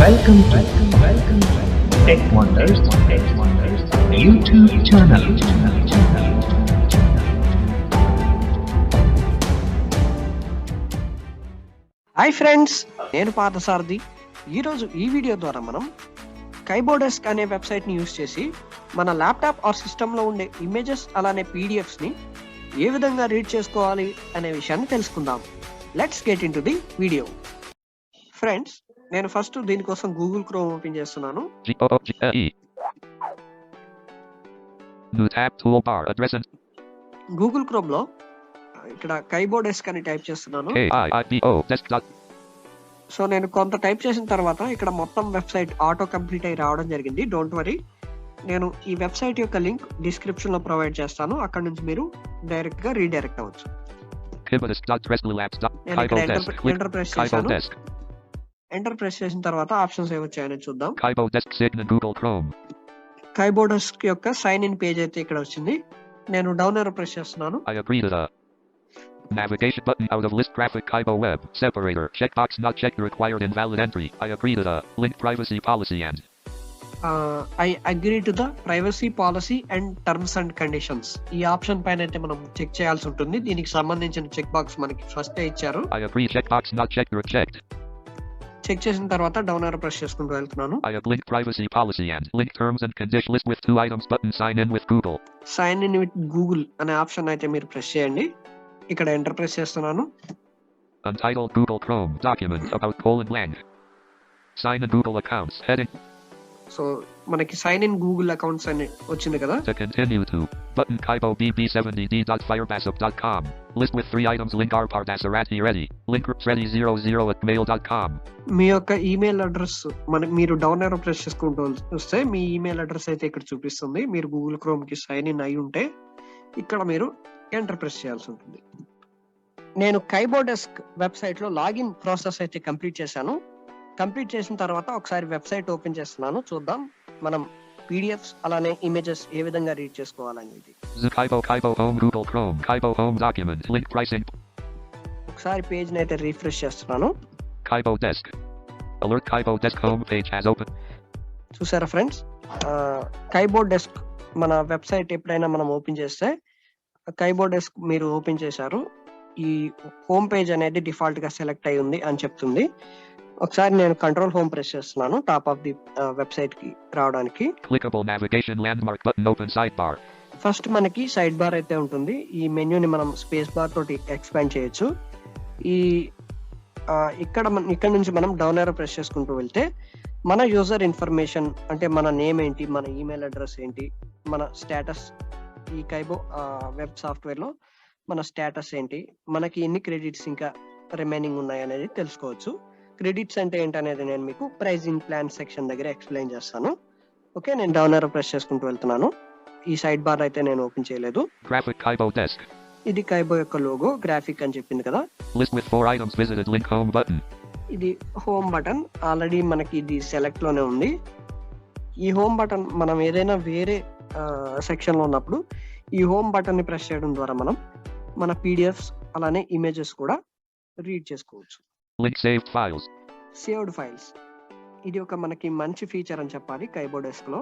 Welcome to Tech Wonders YouTube channel. Hi friends, నేను పార్థసారథి. ఈరోజు ఈ వీడియో ద్వారా మనం కైబో డెస్క్ అనే వెబ్సైట్ని యూజ్ చేసి మన ల్యాప్టాప్ ఆర్ సిస్టంలో ఉండే ఇమేజెస్ అలానే పీడిఎఫ్స్ని ఏ విధంగా రీడ్ చేసుకోవాలి అనే విషయాన్ని తెలుసుకుందాం. Let's get in to the video. Friends, నేను ఫస్ట్ దీనికోసం గూగుల్ క్రోమ్ ఓపెన్ చేస్తున్నాను. గూగుల్ క్రోమ్ లో ఇక్కడ కైబో డెస్క్ అని టైప్ చేస్తున్నాను. సో నేను కొంత టైప్ చేసిన తర్వాత ఇక్కడ మొత్తం వెబ్సైట్ ఆటో కంప్లీట్ అయి రావడం జరిగింది. డోంట్ వరీ, నేను ఈ వెబ్సైట్ యొక్క లింక్ డిస్క్రిప్షన్ లో ప్రొవైడ్ చేస్తాను. అక్కడ నుంచి మీరు డైరెక్ట్ గా రీడైరెక్ట్ అవ్వచ్చు. నేను ఇక్కడ ఎంటర్ ప్రెస్ చేశాను. ఎంటర్ ప్రెస్ చేసిన తర్వాత ఆప్షన్స్ ఏమొచ్చాయని చూద్దాం. కైబో డెస్క్ యొక్క సైన్ ఇన్ పేజ్ అయితే ఇక్కడ వచ్చింది. నేను డౌన్ ఏరో ప్రెస్ చేస్తున్నాను. Navigation button out of list graphic Kibo web separator checkbox not checked required invalid entry. I agree to the link privacy policy and I agree to the privacy policy and terms and conditions. ఈ option పైన అయితే మనం check చేయాల్సి ఉంటుంది. దీనికి సంబంధించిన check box మనకి first ఇచ్చారు. I agree checkbox not checked reject. Check చేసిన తర్వాత డౌన్ ఏరో ప్రెస్ చేసుకుంటూ వెళ్తున్నాను. I have link privacy policy and link terms and conditions list with 2 items button sign in with Google. Sign in with Google అనే option అయితే మీరు press చేయండి. ఇక్కడ enter press చేస్తున్నాను. Untitled Google Chrome document about :blank. Sign in Google accounts heading. So మనకి sign in Google accounts అని వచ్చింది కదా. To continue to button Kibo bb70d.firebassup.com list with 3 items link rpardasarati ready link ready00@mail.com. మీ యొక్క email address మీరు down arrow press చేసుకుంటూ వస్తే మీ email address అయితే ఇక్కడ చూపిస్తుంది. మీరు గూగుల్ క్రోమ్ కి సైన్ ఇన్ అయి ఉంటే ఇక్కడ మీరు ఎంటర్ ప్రెస్ చేయాల్సి ఉంటుంది. నేను కైబో డెస్క్ వెబ్సైట్ లో లాగిన్ ప్రాసెస్ అయితే కంప్లీట్ చేశాను. కంప్లీట్ చేసిన తర్వాత ఒకసారి వెబ్సైట్ ఓపెన్ చేస్తున్నాను. చూద్దాం మనం పీడిఎఫ్స్ అలానే ఇమేజెస్ ఏ విధంగా రీడ్ చేసుకోవాలనేది. Kibo home Google Chrome Kibo home document link pricing. ఒకసారి పేజ్ ని అయితే రిఫ్రెష్ చేస్తున్నాను. Kibo desk alert Kibo desk home page has open. చూసారా ఫ్రెండ్స్, కైబో డెస్క్ మన వెబ్సైట్ ఎప్పుడైనా మనం ఓపెన్ చేస్తే కైబో డెస్క్ మీరు ఓపెన్ చేశారు, ఈ హోమ్ పేజ్ అనేది డిఫాల్ట్ గా సెలెక్ట్ అయి ఉంది అని చెప్తుంది. ఒకసారి నేను కంట్రోల్ హోమ్ ప్రెస్ చేస్తున్నాను టాప్ ఆఫ్ ది వెబ్సైట్ కి రావడానికి. Clickable navigation landmark button open sidebar. First మనకి సైడ్ బార్ అయితే ఉంటుంది. ఈ మెన్యూని మనం స్పేస్ బార్ తోటి ఎక్స్పాండ్ చేయొచ్చు. ఈ ఇక్కడ నుంచి మనం డౌన్ ఏరో ప్రెస్ చేసుకుంటూ వెళ్తే మన యూజర్ ఇన్ఫర్మేషన్ అంటే మన నేమ్ ఏంటి, మన ఈమెయిల్ అడ్రస్ ఏంటి, మన స్టేటస్, ఈ కైబో వెబ్ సాఫ్ట్వేర్ లో మన స్టేటస్ ఏంటి, మనకి ఎన్ని క్రెడిట్స్ ఇంకా రిమైనింగ్ ఉన్నాయి అనేది తెలుసుకోవచ్చు. క్రెడిట్స్ అంటే ఏంటనేది నేను మీకు ప్రైజింగ్ ప్లాన్ సెక్షన్ దగ్గర ఎక్స్ప్లెయిన్ చేస్తాను. ఓకే, నేను డౌన్ ఏరో ప్రెస్ చేసుకుంటూ వెళ్తున్నాను. ఈ సైడ్ బార్ అయితే నేను ఓపెన్ చేయలేదు. Graphic Kibo desk. ఇది కైబో యొక్క లోగో, గ్రాఫిక్ అని చెప్పింది కదా. List with 4 items visited link home button. ఇది హోమ్ బటన్. ఆల్రెడీ మనకి ఇది సెలెక్ట్ లోనే ఉంది. ఈ హోమ్ బటన్ మనం ఏదైనా వేరే సెక్షన్ లో ఉన్నప్పుడు ఈ హోమ్ బటన్ ని ప్రెస్ చేయడం ద్వారా మనం మన పీడిఎఫ్స్ అలానే ఇమేజెస్ కూడా రీడ్ చేసుకోవచ్చు. Link saved files. Saved files, ఇది ఒక మనకి మంచి ఫీచర్ అని చెప్పాలి. కైబో డెస్క్ లో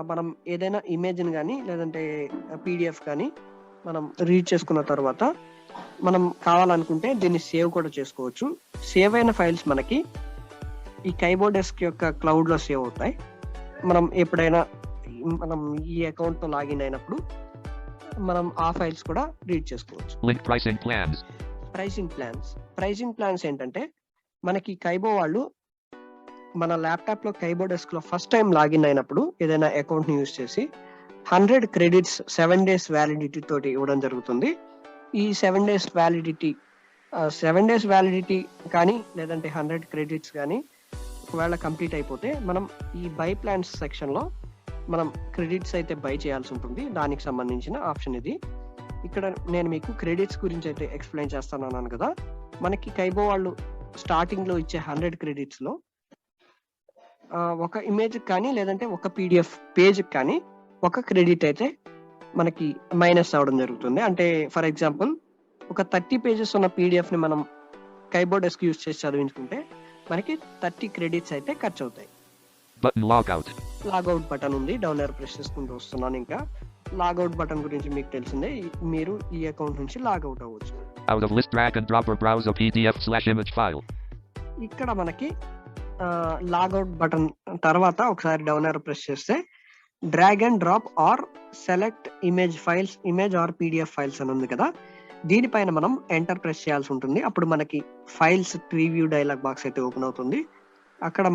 మనం ఏదైనా ఇమేజ్ ని కానీ లేదంటే పీడిఎఫ్ కానీ మనం రీడ్ చేసుకున్న తర్వాత మనం కావాలనుకుంటే దీన్ని సేవ్ కూడా చేసుకోవచ్చు. సేవ్ అయిన ఫైల్స్ మనకి ఈ కైబో డెస్క్ యొక్క క్లౌడ్ లో సేవ్ అవుతాయి. మనం ఎప్పుడైనా మనం ఈ అకౌంట్ తో లాగిన్ అయినప్పుడు మనం ఆ ఫైల్స్ కూడా రీడ్ చేసుకోవచ్చు. Link pricing plans. Pricing plans ఏంటంటే మనకి కైబో వాళ్ళు మన ల్యాప్టాప్ లో కైబో డెస్క్ లో ఫస్ట్ టైం లాగిన్ అయినప్పుడు ఏదైనా అకౌంట్ ని యూజ్ చేసి 100 క్రెడిట్స్ 7 days వ్యాలిడిటీ తోటి ఇవ్వడం జరుగుతుంది. ఈ 7 days వ్యాలిడిటీ కానీ లేదంటే 100 క్రెడిట్స్ కానీ ఒకవేళ కంప్లీట్ అయిపోతే మనం ఈ బై ప్లాన్స్ సెక్షన్ లో మనం క్రెడిట్స్ అయితే బై చేయాల్సి ఉంటుంది. దానికి సంబంధించిన ఆప్షన్ ఇది. ఇక్కడ నేను మీకు క్రెడిట్స్ గురించి అయితే ఎక్స్ప్లెయిన్ చేస్తాను కదా. మనకి కైబో వాళ్ళు స్టార్టింగ్ లో ఇచ్చే 100 క్రెడిట్స్ లో ఒక ఇమేజ్ కానీ లేదంటే ఒక పీడిఎఫ్ పేజ్ కానీ ఒక క్రెడిట్ అయితే మనకి మైనస్ అవడం జరుగుతుంది. అంటే ఫర్ ఎగ్జాంపుల్ ఒక 30 pages ఉన్న పీడిఎఫ్ ని మనం కైబో డెస్క్ యూజ్ చేసి చదివించుకుంటే మనకి 30 క్రెడిట్స్ అయితే ఖర్చు అవుతాయి. Button logout. లాగౌట్ బటన్ ఉంది, డౌన్ ఏరో ప్రెస్ చేసుకుంటూ వస్తున్నాను. ఇంకా లాగౌట్ బటన్ గురించి మీకు తెలిసిందే, మీరు ఈ అకౌంట్ నుంచి లాగౌట్ అవ్వచ్చు. Out of list drag and drop or browse a PDF/image file. ఇక్కడ మనకి లాగౌట్ బటన్ తర్వాత ఒకసారి డౌన్ ఏరో ప్రెస్ చేస్తే drag and drop or select image or PDF files అని ఉంది కదా, దీనిపైన మనం ఎంటర్ ప్రెస్ చేయాల్సి ఉంటుంది. అప్పుడు మనకి ఫైల్స్ ప్రీవ్యూ డైలాగ్ బాక్స్ అయితే ఓపెన్ అవుతుంది. అక్కడ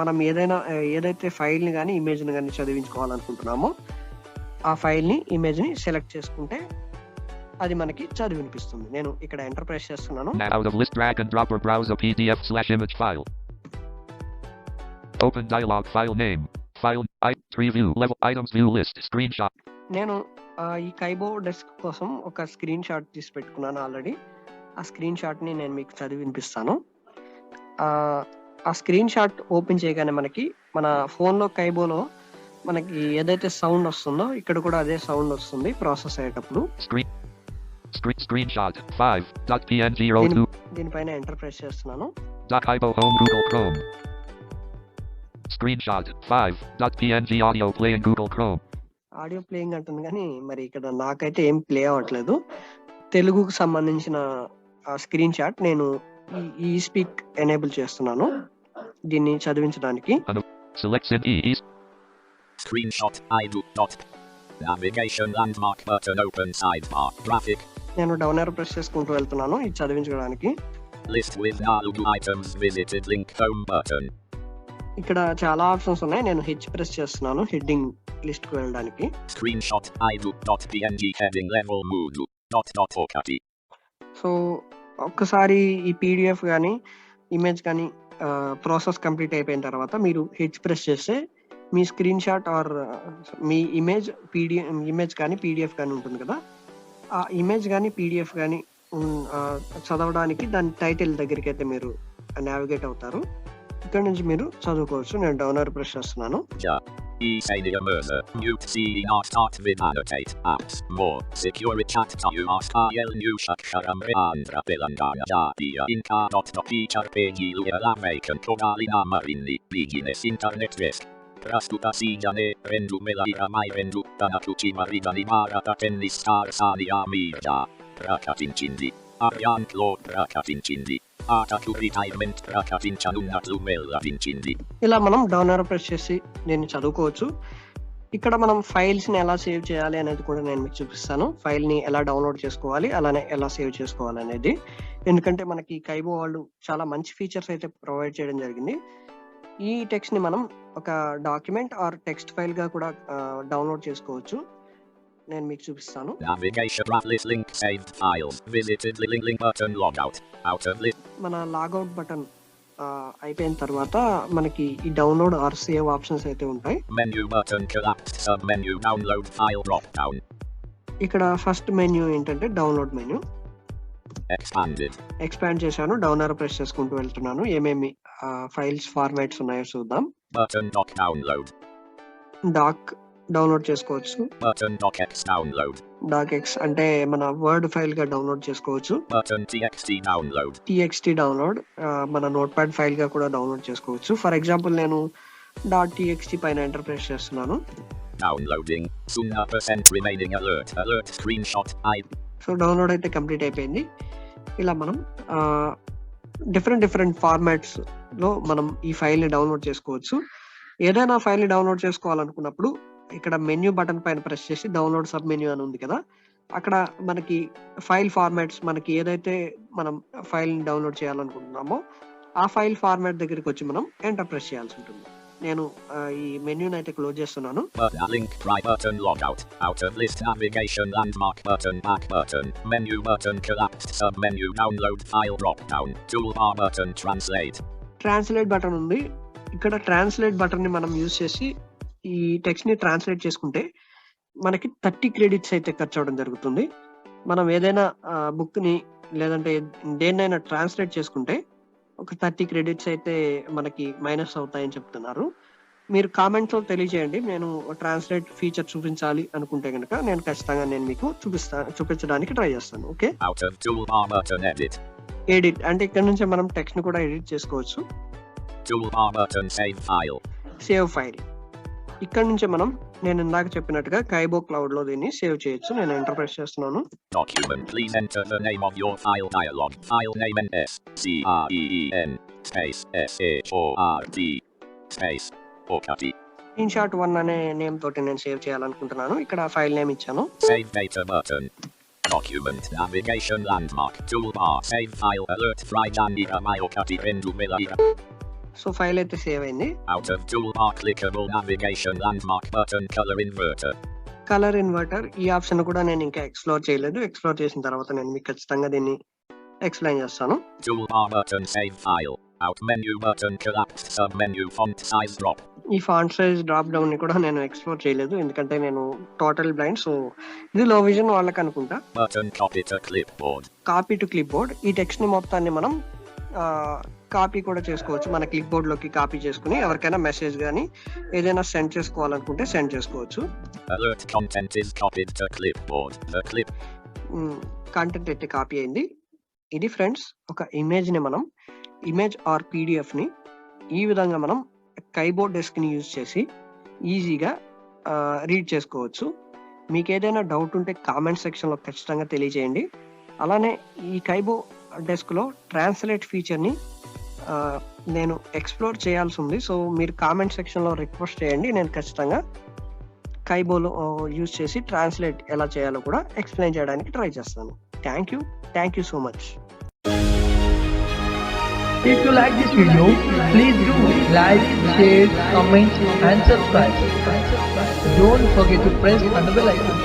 మనం ఏదైతే ఫైల్ని కానీ ఇమేజ్ని కానీ చదివించుకోవాలనుకుంటున్నామో ఆ ఫైల్ని ఇమేజ్ని సెలెక్ట్ చేసుకుంటే అది మనకి చదివినిపిస్తుంది. నేను ఇక్కడ ఎంటర్ ప్రెస్ చేస్తున్నాను. Out of list drag and drop or browse a PDF/image file. Open dialog, file name, file tree view, level items view list, screenshot. నేను ఈ కైబో డెస్క్ కోసం ఒక స్క్రీన్ షాట్ తీసి పెట్టుకున్నాను ఆల్రెడీ. ఆ స్క్రీన్ షాట్ని నేను మీకు చదివి వినిపిస్తాను. ఆ స్క్రీన్ షాట్ ఓపెన్ చేయగానే మనకి మన ఫోన్లో కైబోలో మనకి ఏదైతే సౌండ్ వస్తుందో ఇక్కడ కూడా అదే సౌండ్ వస్తుంది ప్రాసెస్ అయ్యేటప్పుడు. Screenshot 5.png02. దీనిపైన ఎంటర్ ప్రెస్ చేస్తున్నాను. Kaibo home Google Chrome. Screenshot 5.png audio playing Google Chrome. Audio playing అంటుంది కానీ మరి ఇక్కడ నాకైతే ఏం ప్లే అవ్వట్లేదు. తెలుగుకు సంబంధించిన స్క్రీన్ షాట్ నేను ఈ స్పీక్ ఎనేబుల్ చేస్తున్నాను దీన్ని చదివించడానికి. Select Screenshot ido. Navigation landmark button open sidebar graphic. నేను డౌన్ ఏరో ప్రెస్ చేసుకుంటూ వెళ్తున్నాను ఇది చదివించడానికి. List with Nalugu items visited link home button. ఇక్కడ చాలా ఆప్షన్స్ ఉన్నాయి. నేను హెచ్ ప్రెస్ చేస్తున్నాను హెడ్డింగ్ లిస్ట్ కు వెళ్ళడానికి. Screenshot ido.png heading level mood. .okati. So ఒక్కసారి ఈ పీడిఎఫ్ కానీ ఇమేజ్ కానీ ప్రాసెస్ కంప్లీట్ అయిపోయిన తర్వాత మీరు హెచ్ ప్రెస్ చేస్తే మీ స్క్రీన్ షాట్ ఆర్ మీ ఇమేజ్ కానీ పీడిఎఫ్ కానీ ఉంటుంది కదా, ఆ ఇమేజ్ కానీ పీడిఎఫ్ కానీ చదవడానికి దాని టైటిల్ దగ్గరికి అయితే మీరు నావిగేట్ అవుతారు. ఇక్కడ నుంచి మీరు చదువుకోవచ్చు. నేను డౌన్ ఏరో ప్రెస్ చేస్తున్నాను. Mute CD not start with annotate apps more secure chat you ask IL new shaksharam andra pelangana jatia inka dot feature page luela vacant kodalina marinli beginnes internet risk prastuta sijane rendu melaira mai rendu tanakuchi maridani marata tennis star sania mirja prakatinchindi aryan claude prakatinchindi ఆటకు retirement ప్రకటించనున్నట్లు వెల్లడించింది. ఇలా మనం down arrow press చేసి దీన్ని చదువుకోవచ్చు. ఇక్కడ మనం files ని ఎలా సేవ్ చేయాలి అనేది కూడా నేను మీకు చూపిస్తాను. ఫైల్ ని ఎలా డౌన్లోడ్ చేసుకోవాలి అలానే ఎలా సేవ్ చేసుకోవాలి అనేది. ఎందుకంటే మనకి కైబో వాళ్ళు చాలా మంచి ఫీచర్స్ అయితే ప్రొవైడ్ చేయడం జరిగింది. ఈ టెక్స్ట్ ని మనం ఒక డాక్యుమెంట్ ఆర్ టెక్స్ట్ ఫైల్ గా కూడా డౌన్లోడ్ చేసుకోవచ్చు. నేను మీకు చూపిస్తాను. మన లాగౌట్ బటన్ అయిపోయిన తర్వాత మనకి ఈ డౌన్లోడ్ ఆర్ సేవ్ ఆప్షన్స్ అయితే ఉంటాయి. ఇక్కడ ఫస్ట్ మెన్యూ ఏంటంటే డౌన్లోడ్ మెన్యూ. ఎక్స్పాండ్ చేశాను. డౌన్ ఏరో ప్రెస్ చేసుకుంటూ వెళ్తున్నాను. ఏమేమి ఫైల్స్ ఫార్మాట్స్ ఉన్నాయో చూద్దాం. డాక్ డౌన్లోడ్ చేసుకోవచ్చు. డాక్ ఎక్స్ అంటే మన వర్డ్ ఫైల్ గా డౌన్లోడ్ చేసుకోవచ్చు. TXT డౌన్లోడ్ మన నోట్ ప్యాడ్ ఫైల్ గా కూడా డౌన్లోడ్ చేసుకోవచ్చు. ఫర్ ఎగ్జాంపుల్ నేను .txt పైన ఎంటర్ ప్రెస్ చేస్తున్నాను. సో డౌన్లోడ్ అయితే కంప్లీట్ అయిపోయింది. ఇలా మనం డిఫరెంట్ ఫార్మాట్స్ లో మనం ఈ ఫైల్ ని డౌన్లోడ్ చేసుకోవచ్చు. ఏదైనా ఫైల్ ని డౌన్లోడ్ చేసుకోవాలనుకున్నప్పుడు ఇక్కడ మెన్యూ బటన్ పైన ప్రెస్ చేసి డౌన్లోడ్ సబ్ మెన్యూ అని ఉంది కదా, అక్కడ మనకి ఫైల్ ఫార్మాట్స్ మనకి ఏదైతే మనం ఫైల్ ని డౌన్లోడ్ చేయాలనుకుంటున్నామో ఆ ఫైల్ ఫార్మాట్ దగ్గరికి వచ్చి మనం ఎంటర్ ప్రెస్ చేయాల్సి ఉంటుంది. నేను ఈ మెన్యూని అయితే క్లోజ్ చేస్తున్నాను. Link try button logout out of list navigation landmark button back button menu button collapsed sub menu download file drop down toolbar button translate button ఉంది. ఇక్కడ ట్రాన్స్లేట్ బటన్ ని మనం యూజ్ చేసి ఈ టెక్స్ట్ ని ట్రాన్స్లేట్ చేసుకుంటే మనకి 30 క్రెడిట్స్ అయితే ఖర్చు అవడం జరుగుతుంది. మనం ఏదైనా బుక్ ని లేదంటే దేన్నైనా ట్రాన్స్లేట్ చేసుకుంటే ఒక 30 క్రెడిట్స్ అయితే మనకి మైనస్ అవుతాయని చెప్తున్నారు. మీరు కామెంట్స్ లో తెలియజేయండి. నేను ట్రాన్స్లేట్ ఫీచర్ చూపించాలి అనుకుంటే కనుక నేను ఖచ్చితంగా మీకు చూపించడానికి ట్రై చేస్తాను. ఓకే. ఎడిట్ అంటే ఇక్కడ నుంచి మనం టెక్స్ట్ ని కూడా ఎడిట్ చేసుకోవచ్చు. Toolbar button save file. Save file ఇక్కడ నుంచి మనం నేను ఇందాక చెప్పినట్టుగా కైబో క్లౌడ్ లో దీన్ని సేవ్ చేయొచ్చు. నేను ఎంటర్ ప్రెస్ చేస్తున్నాను. Document. Please enter the name of your file dialog. File name NSCREEN space SHORT space OKT. Screenshot 1 అనే నేమ్ తోటి నేను సేవ్ చేయాలనుకుంటున్నాను. ఇక్కడ ఫైల్ నేమ్ ఇచ్చాను. Save data button. Document navigation landmark toolbar save file alert Fridanira Myokati Rendumila. So file అయితే save అయింది. Out of toolbar clickable navigation landmark button color inverter. Colour inverter ఈ option కూడా నేను ఇంకా explore చేయలేదు. Explore చేసిన తర్వాత నేను మీకు ఖచ్చితంగా దీన్ని ఎక్స్ప్లెయిన్ చేస్తాను. Toolbar button save file. Out menu button collapsed submenu font size drop. ఈ ఫాంట్ సైజ్ డ్రాప్ డౌన్ ని కూడా నేను ఎక్స్ప్లోర్ చేయలేదు ఎందుకంటే నేను టోటల్ బ్లైండ్. సో ఇది లో విజన్ వాళ్ళకి అనుకుంటా. Button copy to clipboard. Copy to clip board ఈ టెక్స్ట్ ని మొత్తాన్ని మనం కాపీ కూడా చేసుకోవచ్చు. మన క్లిప్ బోర్డ్ లోకి కాపీ చేసుకుని ఎవరికైనా మెసేజ్ కానీ ఏదైనా సెండ్ చేసుకోవాలనుకుంటే సెండ్ చేసుకోవచ్చు. Alert content is copied to clipboard. The clip content అయితే కాపీ అయింది. ఇది ఫ్రెండ్స్ ఒక ఇమేజ్ ని మనం ఇమేజ్ ఆర్ పీడిఎఫ్ ని ఈ విధంగా మనం కైబో డెస్క్ ని యూజ్ చేసి ఈజీగా రీడ్ చేసుకోవచ్చు. మీకు ఏదైనా డౌట్ ఉంటే కామెంట్ సెక్షన్ లో ఖచ్చితంగా తెలియజేయండి. అలానే ఈ కైబో డెస్క్ లో ట్రాన్స్లేట్ ఫీచర్ ని నేను ఎక్స్ప్లోర్ చేయాల్సి ఉంది. సో మీరు కామెంట్ సెక్షన్ లో రిక్వెస్ట్ చేయండి. నేను ఖచ్చితంగా కైబోలో యూజ్ చేసి ట్రాన్స్లేట్ ఎలా చేయాలో కూడా ఎక్స్ప్లెయిన్ చేయడానికి ట్రై చేస్తాను. Thank you so much. If you like this video, please do like, share, comment and subscribe. Don't forget to press on the bell icon.